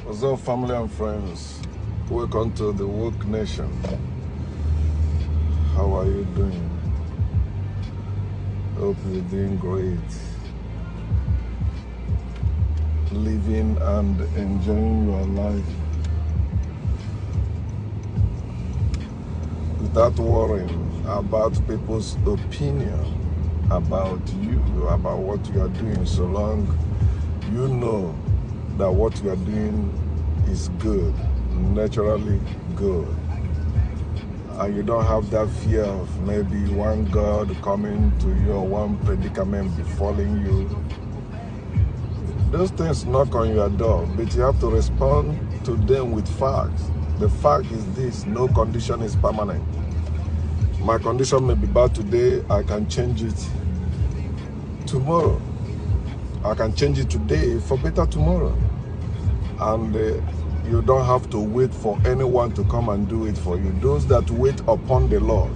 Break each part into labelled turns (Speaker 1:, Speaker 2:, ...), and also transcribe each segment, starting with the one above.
Speaker 1: What's up, family and friends? Welcome to the Woke Nation. How are you doing? Hope you're doing great. Living and enjoying your life without worrying about people's opinion about you, about what you are doing, so long you know that what you are doing is good, naturally good. And you don't have that fear of maybe one God coming to you or one predicament befalling you. Those things knock on your door, but you have to respond to them with facts. The fact is this: no condition is permanent. My condition may be bad today, I can change it tomorrow. I can change it today for better tomorrow. And you don't have to wait for anyone to come and do it for you. Those that wait upon the Lord,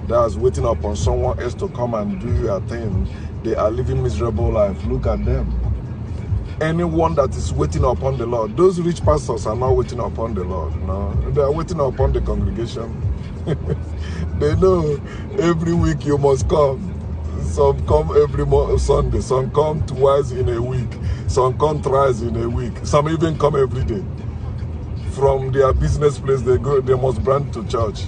Speaker 1: that's waiting upon someone else to come and do your thing, they are living miserable life. Look at them. Anyone that is waiting upon the Lord, those rich pastors are not waiting upon the Lord. No, they are waiting upon the congregation. They know every week you must come. Some come every Sunday, some come twice in a week, some come thrice in a week, some even come every day. From their business place, they must brand to church.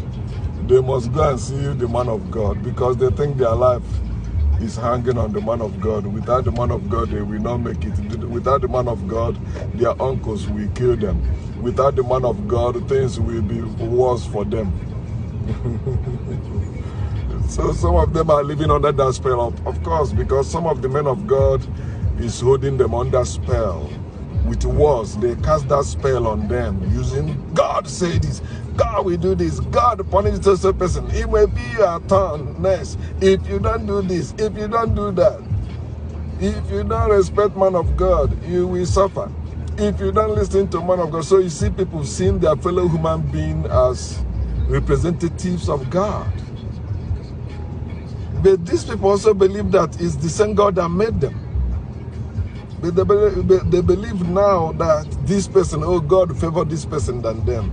Speaker 1: They must go and see the man of God because they think their life is hanging on the man of God. Without the man of God, they will not make it. Without the man of God, their uncles will kill them. Without the man of God, things will be worse for them. So some of them are living under that spell, of course, because some of the men of God is holding them under spell. With words, they cast that spell on them using God say this, God will do this, God punish this person. It may be your turn next. If you don't do this, if you don't do that, if you don't respect man of God, you will suffer. If you don't listen to man of God, so you see people seeing their fellow human being as representatives of God. But these people also believe that it's the same God that made them. But they believe now that this person, oh, God favored this person than them.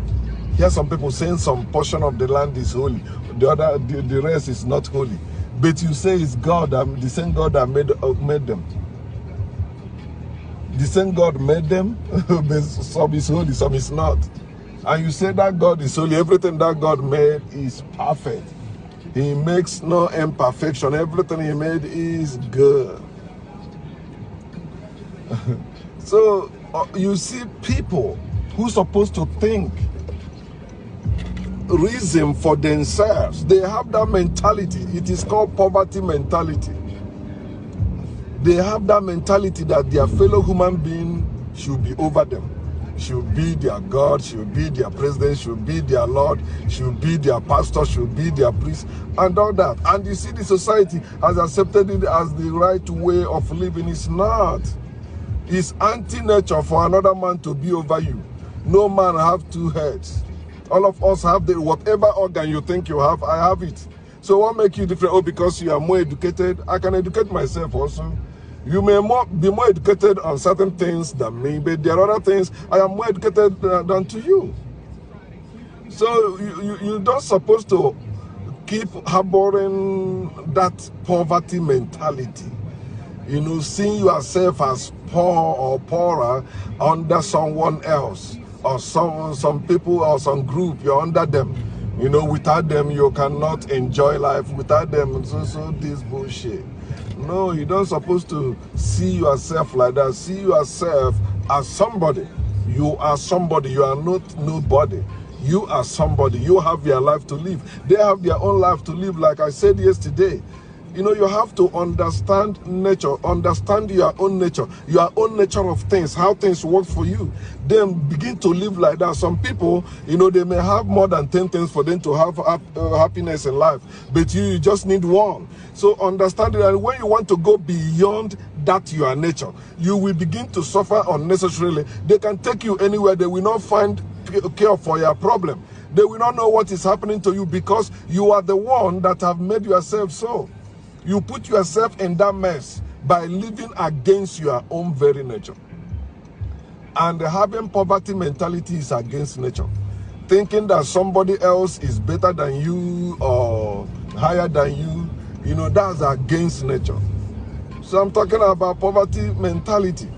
Speaker 1: Here some people saying some portion of the land is holy, the rest is not holy. But you say it's God, the same God that made them. The same God made them, but some is holy, some is not. And you say that God is holy, everything that God made is perfect. He makes no imperfection. Everything he made is good. So you see people who are supposed to think, reason for themselves. They have that mentality. It is called poverty mentality. They have that mentality that their fellow human being should be over them. Should be their God, should be their president, should be their Lord, should be their pastor, should be their priest, and all that. And you see the society has accepted it as the right way of living. It's not. It's anti-nature for another man to be over you. No man have two heads. All of us have whatever organ you think you have, I have it. So what makes you different? Oh, because you are more educated, I can educate myself also. You may be more educated on certain things than me, but there are other things I am more educated than to you. So you're not supposed to keep harboring that poverty mentality. You know, seeing yourself as poor or poorer under someone else, or some people or some group, you're under them. You know, without them, you cannot enjoy life. Without them, so this bullshit. No, you don't supposed to see yourself like that. See yourself as somebody. You are somebody. You are not nobody. You are somebody. You have your life to live. They have their own life to live. Like I said yesterday, you know, you have to understand nature, understand your own nature of things, how things work for you. Then begin to live like that. Some people, you know, they may have more than 10 things for them to have happiness in life, but you just need one. So understand that when you want to go beyond that your nature, you will begin to suffer unnecessarily. They can take you anywhere. They will not find cure for your problem. They will not know what is happening to you because you are the one that have made yourself so. You put yourself in that mess by living against your own very nature. And having poverty mentality is against nature. Thinking that somebody else is better than you or higher than you, you know, that's against nature. So I'm talking about poverty mentality.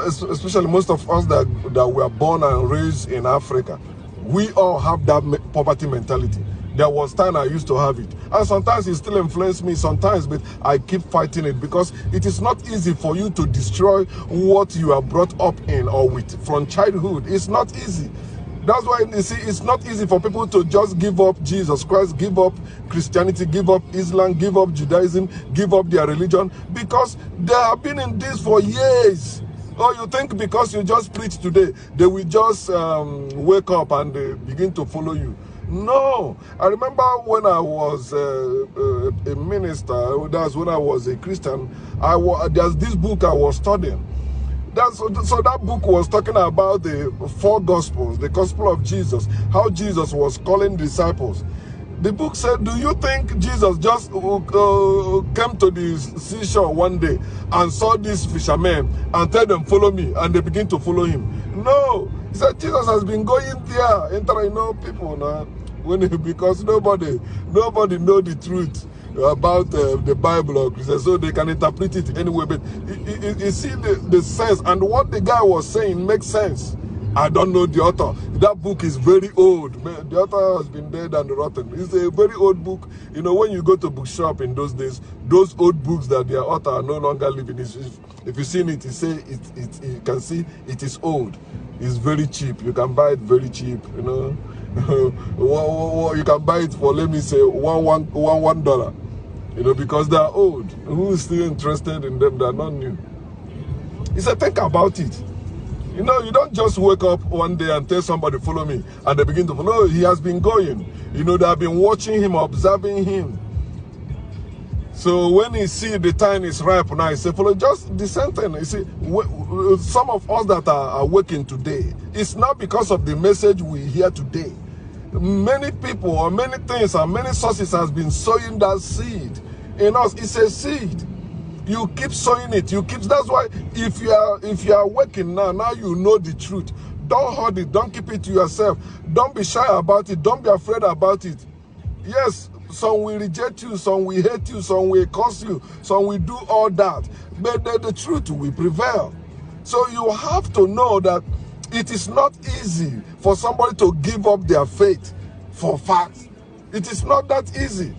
Speaker 1: Especially most of us that were born and raised in Africa, we all have that poverty mentality. There was time I used to have it, and sometimes it still influences me sometimes, but I keep fighting it because it is not easy for you to destroy what you are brought up in or with from childhood. It's not easy. That's why you see it's not easy for people to just give up Jesus Christ, give up Christianity, give up Islam, give up Judaism, give up their religion, because they have been in this for years. Or you think because you just preach today, they will just wake up and begin to follow you. No. I remember when I was a minister, that's when I was a Christian, there's this book I was studying. So that book was talking about the 4 Gospels, the Gospel of Jesus, how Jesus was calling disciples. The book said, do you think Jesus just came to the seashore one day and saw these fishermen and told them, follow me, and they begin to follow him? No. He said Jesus has been going there, entering people now, because nobody know the truth about the Bible or Christian, so they can interpret it anyway. But you see the sense, and what the guy was saying makes sense. I don't know the author. That book is very old. The author has been dead and rotten. It's a very old book. You know, when you go to bookshop in those days, those old books that their author are no longer living. If you've seen it, you can see it is old. It's very cheap. You can buy it very cheap. You know, you can buy it for, let me say, $1. You know, because they are old. Who is still interested in them? They are not new. He said, think about it. You know, you don't just wake up one day and tell somebody, follow me, and they begin to follow. No, he has been going. You know, they have been watching him, observing him. So when he see the time is ripe now, he say, follow, just the same thing. You see, some of us that are working today, it's not because of the message we hear today. Many people or many things and many sources has been sowing that seed in us. It's a seed. You keep sowing it. That's why if you are working now you know the truth. Don't hold it. Don't keep it to yourself. Don't be shy about it. Don't be afraid about it. Yes, some will reject you, some will hate you, some will curse you, some will do all that. But the truth will prevail. So you have to know that it is not easy for somebody to give up their faith for facts. It is not that easy.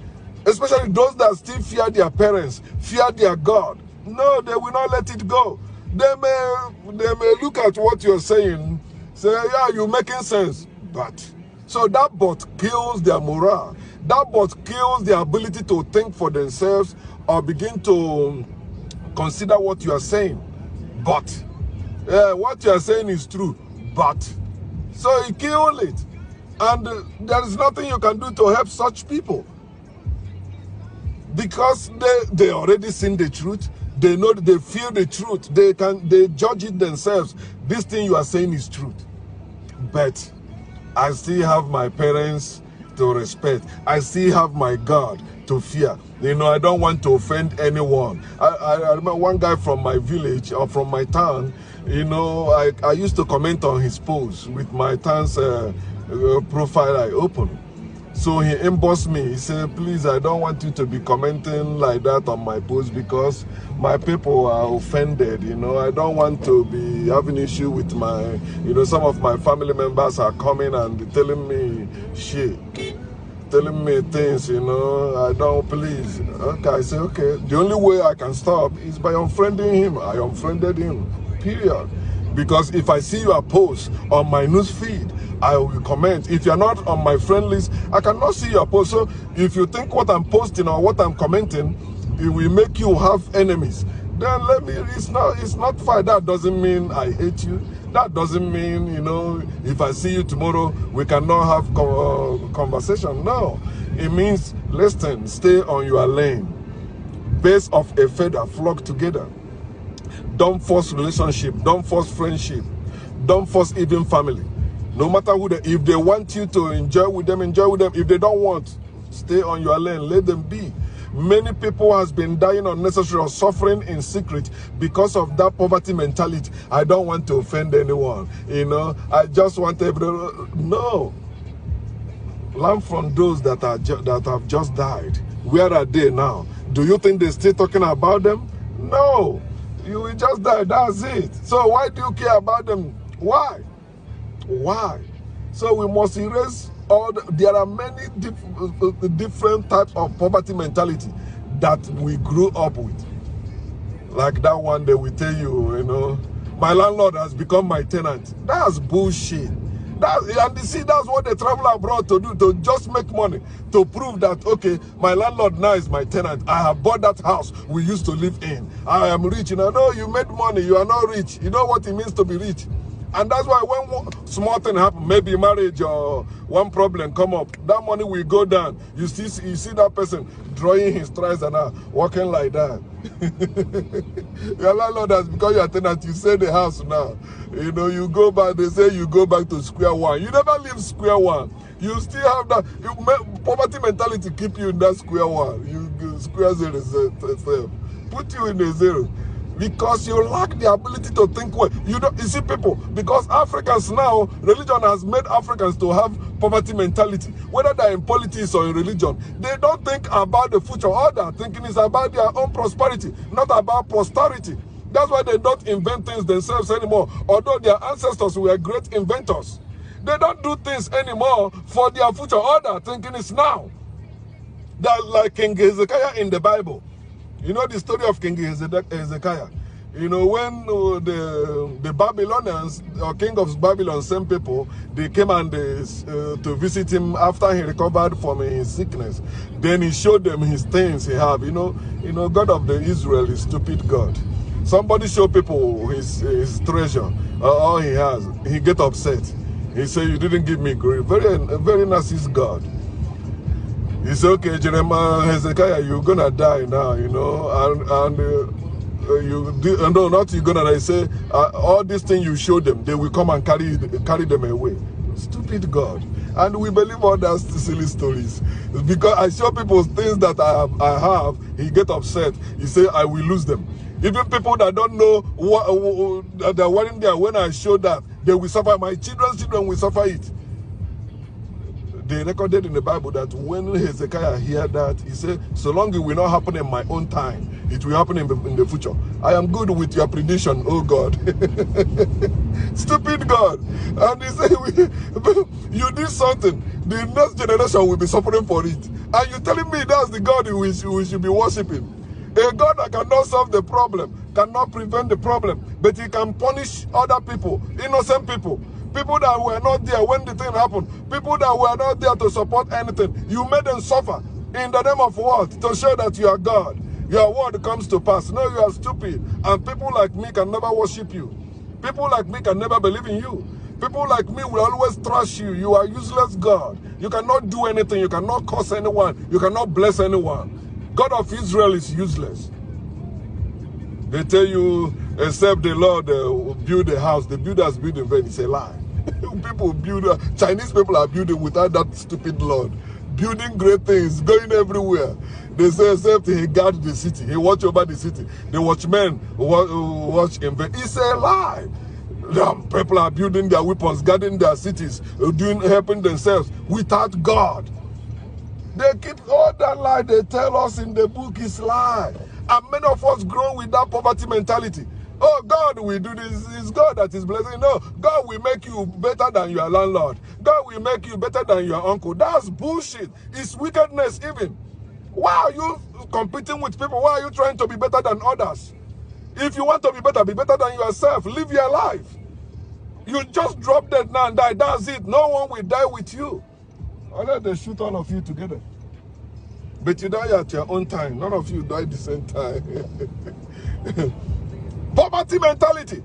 Speaker 1: Especially those that still fear their parents, fear their God. No, they will not let it go. They may look at what you're saying, say, yeah, you're making sense. But, so that but kills their morale. That but kills their ability to think for themselves or begin to consider what you are saying. But, what you are saying is true. But, so it kills it. And there is nothing you can do to help such people. Because they already seen the truth, they know, they feel the truth, they judge it themselves. This thing you are saying is truth. But I still have my parents to respect. I still have my God to fear. You know, I don't want to offend anyone. I remember one guy from my village or from my town, you know, I used to comment on his post with my town's profile I opened. So he inboxed me. He said, please, I don't want you to be commenting like that on my post because my people are offended. You know, I don't want to be having issue with my, you know, some of my family members are coming and telling me shit, telling me things, you know, I don't, please. Okay, I say, okay. The only way I can stop is by unfriending him. I unfriended him, period. Because if I see your post on my news feed, I will comment. If you're not on my friend list, I cannot see your post. So if you think what I'm posting or what I'm commenting, it will make you have enemies, then let me, it's not fine. That doesn't mean I hate you. That doesn't mean, you know, if I see you tomorrow, we cannot have conversation. No, it means, listen, stay on your lane. Birds of a feather flock together. Don't force relationship. Don't force friendship. Don't force even family. No matter who they, if they want you to enjoy with them, enjoy with them. If they don't want, stay on your lane. Let them be. Many people has been dying unnecessary or suffering in secret because of that poverty mentality. I don't want to offend anyone. You know, I just want everyone. No. Learn from those that have just died. Where are they now? Do you think they're still talking about them? No. You will just die. That's it. So why do you care about them? Why? Why? So we must erase all there are many different types of poverty mentality that we grew up with. Like that one day we tell you, you know, my landlord has become my tenant. That's bullshit. And you see, that's what they travel abroad to do, to just make money, to prove that, okay, my landlord now is my tenant. I have bought that house we used to live in. I am rich. You know, no, you made money. You are not rich. You know what it means to be rich. And that's why when small thing happen, maybe marriage or one problem come up, that money will go down. You see that person drawing his strides and walking like that. Your landlord has become your tenant. You sell the house now. You know, you go back. They say you go back to square one. You never leave square one. You still have that poverty mentality. Keep you in that square one. You square zero. Put you in a zero. Because you lack the ability to think well. You see people, because Africans now, religion has made Africans to have poverty mentality. Whether they're in politics or in religion, they don't think about the future. All they're thinking is about their own prosperity, not about posterity. That's why they don't invent things themselves anymore, although their ancestors were great inventors. They don't do things anymore for their future. All they're thinking is now. They're like King Hezekiah in the Bible. You know the story of King Hezekiah. You know, when the Babylonians, or king of Babylon, sent people, they came and to visit him after he recovered from his sickness. Then he showed them his things he have. You know, God of the Israel is stupid God. Somebody show people his treasure, all he has. He get upset. He say, you didn't give me grief. Very narcissist God. He said, okay, Jeremiah, Hezekiah, you're gonna die now, you know, no, not you're gonna die. He say, all these things you show them, they will come and carry them away. Stupid God. And we believe all that silly stories. Because I show people things that I have, he get upset. He say, I will lose them. Even people that don't know what they're wearing there, when I show that, they will suffer. My children's children will suffer it. They recorded in the Bible that when Hezekiah heard that, he said, so long it will not happen in my own time, it will happen in the future. I am good with your prediction, oh God. Stupid God. And he said, you did something, the next generation will be suffering for it. And you're telling me that's the God we should be worshiping. A God that cannot solve the problem, cannot prevent the problem, but he can punish other people, innocent people. People that were not there when the thing happened. People that were not there to support anything. You made them suffer. In the name of what? To show that you are God. Your word comes to pass. No, you are stupid. And people like me can never worship you. People like me can never believe in you. People like me will always trash you. You are useless God. You cannot do anything. You cannot curse anyone. You cannot bless anyone. God of Israel is useless. They tell you, except the Lord build a house. The builders build in vain. It's a lie. People build, Chinese people are building without that stupid Lord. Building great things, going everywhere. They say, except he guards the city. He watch over the city. The watchmen watch in vain. It's a lie. People are building their weapons, guarding their cities, helping themselves without God. They keep all that lie they tell us in the book is lie. And many of us grow with that poverty mentality. Oh, God will do this. It's God that is blessing. No, God will make you better than your landlord. God will make you better than your uncle. That's bullshit. It's wickedness even. Why are you competing with people? Why are you trying to be better than others? If you want to be better than yourself. Live your life. You just drop dead now and die. That's it. No one will die with you. Unless they shoot all of you together. But you die at your own time. None of you die at the same time. Poverty mentality.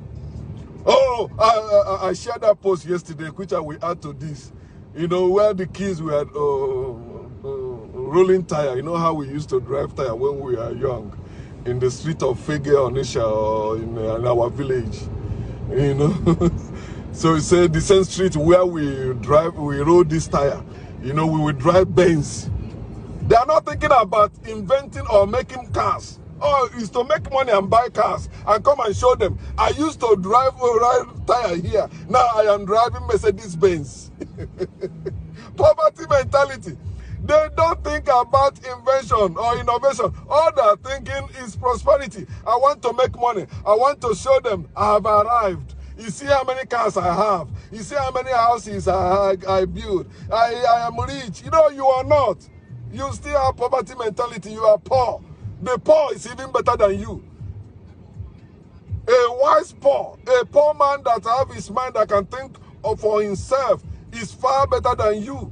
Speaker 1: Oh, I shared that post yesterday, which I will add to this. You know, where the kids were rolling tire. You know how we used to drive tire when we were young. In the street of Fege, Onisha, or in our village. You know. So it said the same street where we roll this tire. You know, we would drive Benz. They are not thinking about inventing or making cars. Oh, it's to make money and buy cars and come and show them. I used to drive a ride tire here. Now I am driving Mercedes-Benz. Poverty mentality. They don't think about invention or innovation. All they're thinking is prosperity. I want to make money. I want to show them I have arrived. You see how many cars I have. You see how many houses I build. I am rich. You know, you are not. You still have poverty mentality. You are poor. The poor is even better than you. A wise poor, a poor man that have his mind that can think for himself is far better than you.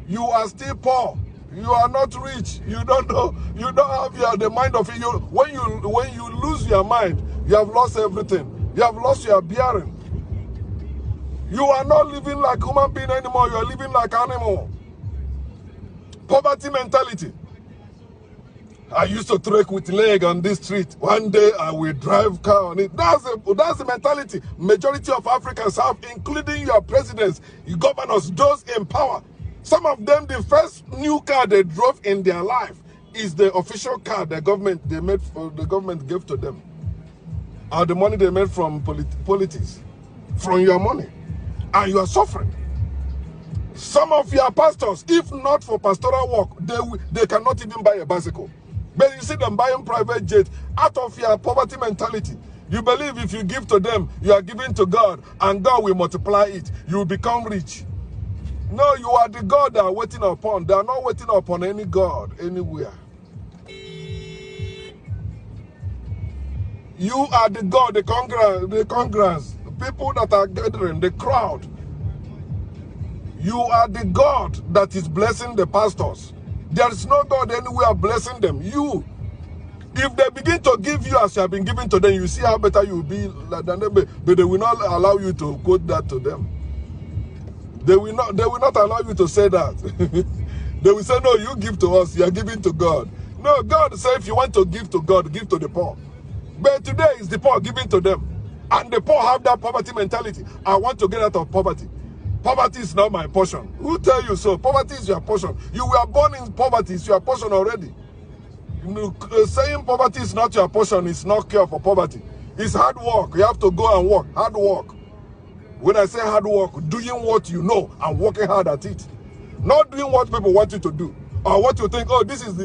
Speaker 1: You are still poor. You are not rich. You don't know. You don't have the mind of it. When you lose your mind, you have lost everything. You have lost your bearing. You are not living like human being anymore. You are living like animal. Poverty mentality. I used to trek with leg on this street. One day I will drive car on it. That's the mentality majority of Africans have, including your presidents, your governors, those in power. Some of them, the first new car they drove in their life is the official car the government gave to them, or the money they made from politics, from your money, and you are suffering. Some of your pastors, if not for pastoral work, they cannot even buy a bicycle. But you see them buying private jet out of your poverty mentality. You believe if you give to them, you are giving to God, and God will multiply it. You will become rich. No, you are the God they are waiting upon. They are not waiting upon any God anywhere. You are the God, the congress, the people that are gathering, the crowd. You are the God that is blessing the pastors. There is no God anywhere blessing them. You. If they begin to give you as you have been giving to them, you see how better you will be than them. But they will not allow you to quote that to them. They will not allow you to say that. They will say, no, you give to us, you are giving to God. No, God said if you want to give to God, give to the poor. But today is the poor giving to them. And the poor have that poverty mentality. I want to get out of poverty. Poverty is not my portion. Who tell you so? Poverty is your portion. You were born in poverty, it's your portion already. Saying poverty is not your portion is not cure for poverty. It's hard work. You have to go and work. Hard work. When I say hard work, doing what you know and working hard at it. Not doing what people want you to do. Or what you think, oh, this is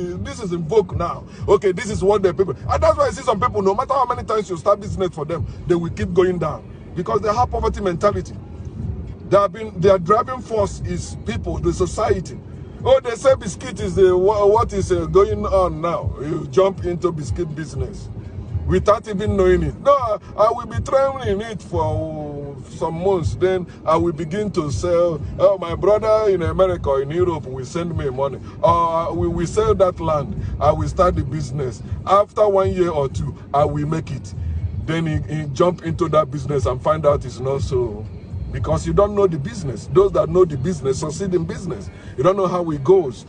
Speaker 1: in vogue now. Okay, this is what the people. And that's why I see some people, no matter how many times you start business for them, they will keep going down. Because they have poverty mentality. Their driving force is people, the society. Oh, they say biscuit is what is going on now. You jump into biscuit business without even knowing it. No, I will be training it for some months. Then I will begin to sell. Oh, my brother in America or in Europe will send me money. We will sell that land. I will start the business. After 1 year or two, I will make it. Then he jump into that business and find out it's not so. Because you don't know the business. Those that know the business succeed in business. You don't know how it goes.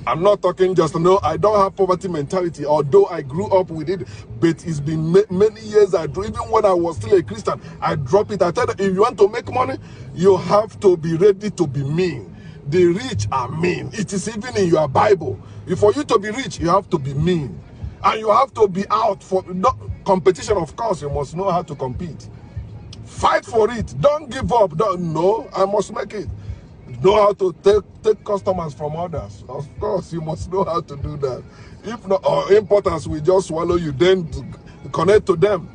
Speaker 1: I'm not talking just, no, I don't have poverty mentality, although I grew up with it, but it's been many years even when I was still a Christian, I dropped it. I tell you, if you want to make money, you have to be ready to be mean. The rich are mean. It is even in your Bible. For you to be rich, you have to be mean. And you have to be out for competition, of course, you must know how to compete. Fight for it. Don't give up. No, I must make it. Know how to take customers from others. Of course, you must know how to do that. If not, or importers will just swallow you, then to connect to them.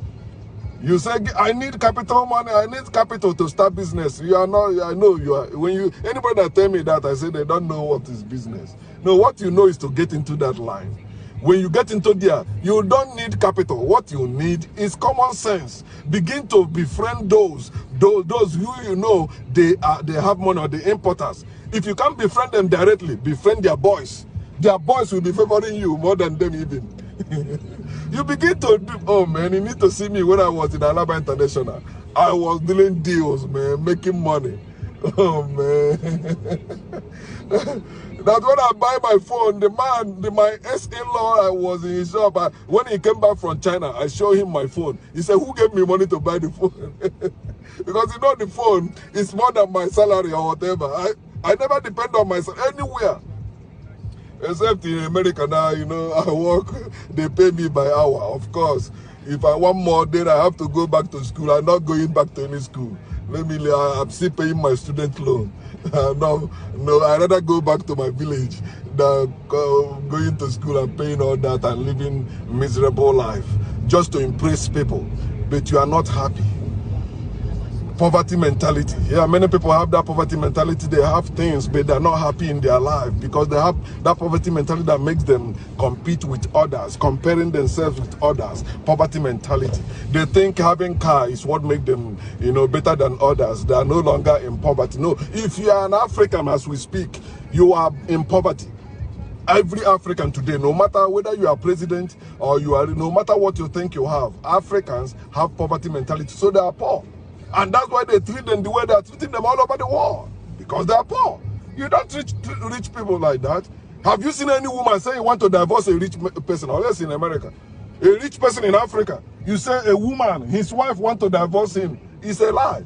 Speaker 1: You say, I need capital money, I need capital to start business. You are not, I know you are. Anybody that tell me that, I say they don't know what is business. No, what you know is to get into that line. When you get into there, you don't need capital. What you need is common sense. Begin to befriend those who you know they have money, or the importers. If you can't befriend them directly, befriend their boys. Their boys will be favoring you more than them even. You begin to do, oh man, you need to see me when I was in Alaba International. I was doing deals, man, making money. Oh man. That when I buy my phone, my ex-in-law, I was in his shop. When he came back from China, I showed him my phone. He said, who gave me money to buy the phone? Because you know the phone is more than my salary or whatever. I never depend on myself anywhere. Except in America now, you know, I work, they pay me by hour. Of course, if I want more, then I have to go back to school. I'm not going back to any school. I'm still paying my student loan. No, I'd rather go back to my village than going to school and paying all that and living miserable life just to impress people. But you are not happy. Poverty mentality. Yeah, many people have that poverty mentality. They have things, but they're not happy in their life because they have that poverty mentality that makes them compete with others, comparing themselves with others. Poverty mentality. They think having car is what makes them, you know, better than others. They are no longer in poverty. No, if you are an African as we speak, you are in poverty. Every African today, no matter whether you are president or you are, no matter what you think you have, Africans have poverty mentality, so they are poor. And that's why they treat them the way they are treating them all over the world. Because they are poor. You don't treat rich people like that. Have you seen any woman say you want to divorce a rich person? Unless in America. A rich person in Africa. You say a woman, his wife want to divorce him. It's a lie.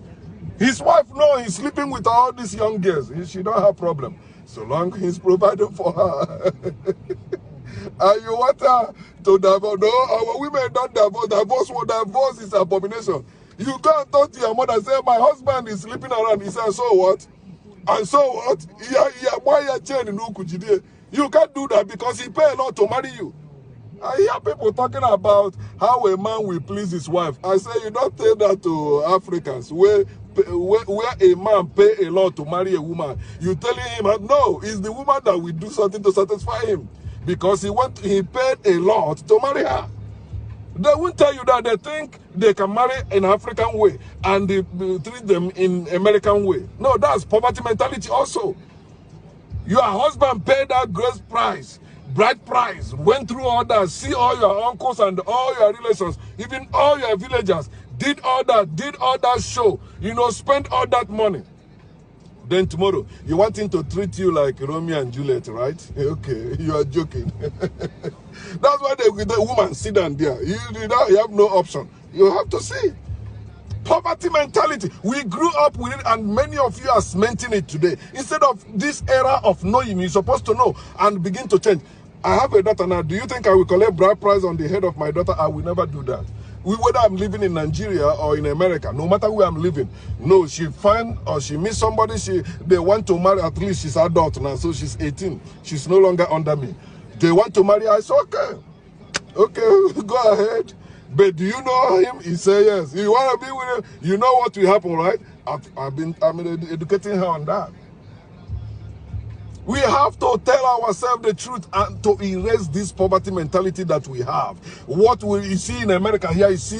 Speaker 1: His wife, no, he's sleeping with all these young girls. She don't have problem. So long he's providing for her. And you want her to divorce. No, our women don't divorce. Divorce is abomination. You go and talk to your mother and say, my husband is sleeping around. He says, so what? And so what? You can't do that because he pay a lot to marry you. I hear people talking about how a man will please his wife. I say, you don't tell that to Africans where a man pay a lot to marry a woman. You telling him, no, it's the woman that will do something to satisfy him because he paid a lot to marry her. They won't tell you that. They think they can marry in African way and they treat them in American way. No, that's poverty mentality also. Your husband paid that great price, bride price, went through all that, see all your uncles and all your relations, even all your villagers, did all that show, you know, spent all that money. Then tomorrow, you want him to treat you like Romeo and Juliet, right? Okay, you are joking. That's why the woman sit down there. You have no option. You have to see. Poverty mentality. We grew up with it and many of you are cementing it today. Instead of this era of knowing, you're supposed to know and begin to change. I have a daughter now. Do you think I will collect bride price on the head of my daughter? I will never do that. Whether I'm living in Nigeria or in America, no matter where I'm living, no, she find or she meets somebody they want to marry. At least she's adult now, so she's 18. She's no longer under me. They want to marry. I say, okay, go ahead. But do you know him? He say yes. You want to be with him? You know what will happen, right? I'm educating her on that. We have to tell ourselves the truth and to erase this poverty mentality that we have. What you see in America here, you see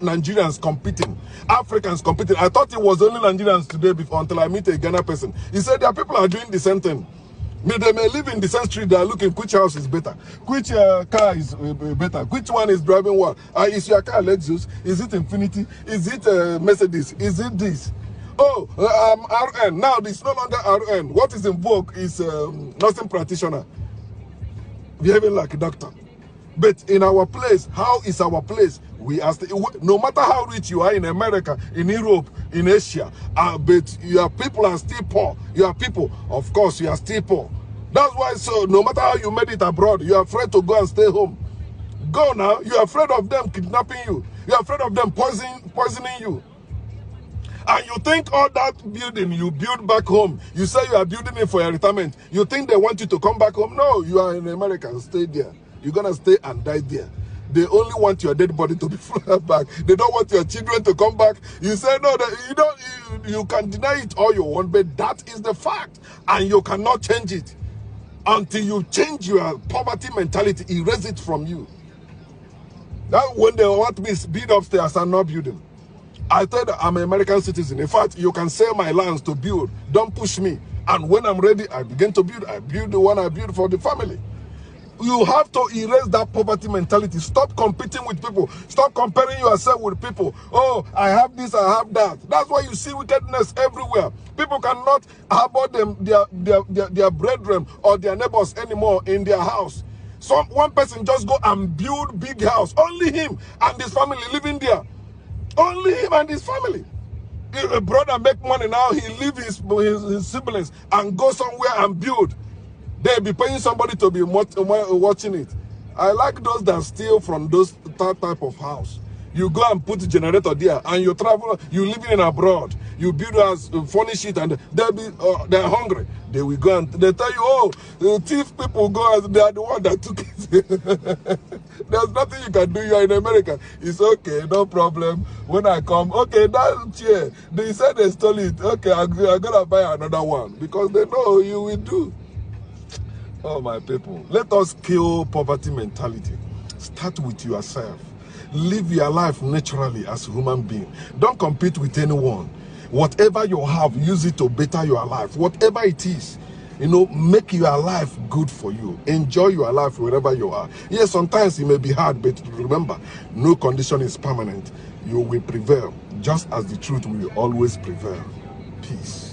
Speaker 1: Nigerians competing, Africans competing. I thought it was only Nigerians today until I meet a Ghana person. He said their people are doing the same thing. They may live in the same street, they are looking which house is better, which car is better, which one is driving well. Is your car Lexus? Is it Infinity? Is it Mercedes? Is it this? Oh, RN. Now it's no longer RN. What is in vogue is nursing practitioner. Behaving like a doctor. But in our place, how is our place? We are no matter how rich you are in America, in Europe, in Asia, but your people are still poor. Your people, of course, you are still poor. That's why, so no matter how you made it abroad, you are afraid to go and stay home. Go now. You are afraid of them kidnapping you. You are afraid of them poisoning you. And you think all that building you build back home, you say you are building it for your retirement. You think they want you to come back home? No, you are in America. Stay there. You're going to stay and die there. They only want your dead body to be brought back. They don't want your children to come back. You say, no, you can deny it all you want, but that is the fact. And you cannot change it. Until you change your poverty mentality, erase it from you. That when they want me to build upstairs, I'm not building. I tell them I'm an American citizen. In fact, you can sell my lands to build. Don't push me. And when I'm ready, I begin to build. I build the one I build for the family. You have to erase that poverty mentality. Stop competing with people. Stop comparing yourself with people. Oh, I have this, I have that. That's why you see wickedness everywhere. People cannot harbor their brethren or their neighbors anymore in their house. One person just go and build big house. Only him and his family living there. Only him and his family. If a brother make money now, he leave his siblings and go somewhere and build. They'll be paying somebody to be watching it. I like those that steal from that type of house. You go and put a generator there, and you travel. You living in abroad. You build us, furnish it, and they're hungry. They will go and they tell you, oh, the thief people go as they are the one that took it. There's nothing you can do. You are in America. It's okay, no problem. When I come, okay, that chair. They said they stole it. Okay, I'm gonna buy another one because they know you will do. Oh, my people, let us kill poverty mentality. Start with yourself. Live your life naturally as a human being. Don't compete with anyone. Whatever you have, use it to better your life. Whatever it is, make your life good for you. Enjoy your life wherever you are. Yes, sometimes it may be hard, but remember, no condition is permanent. You will prevail, just as the truth will always prevail. Peace.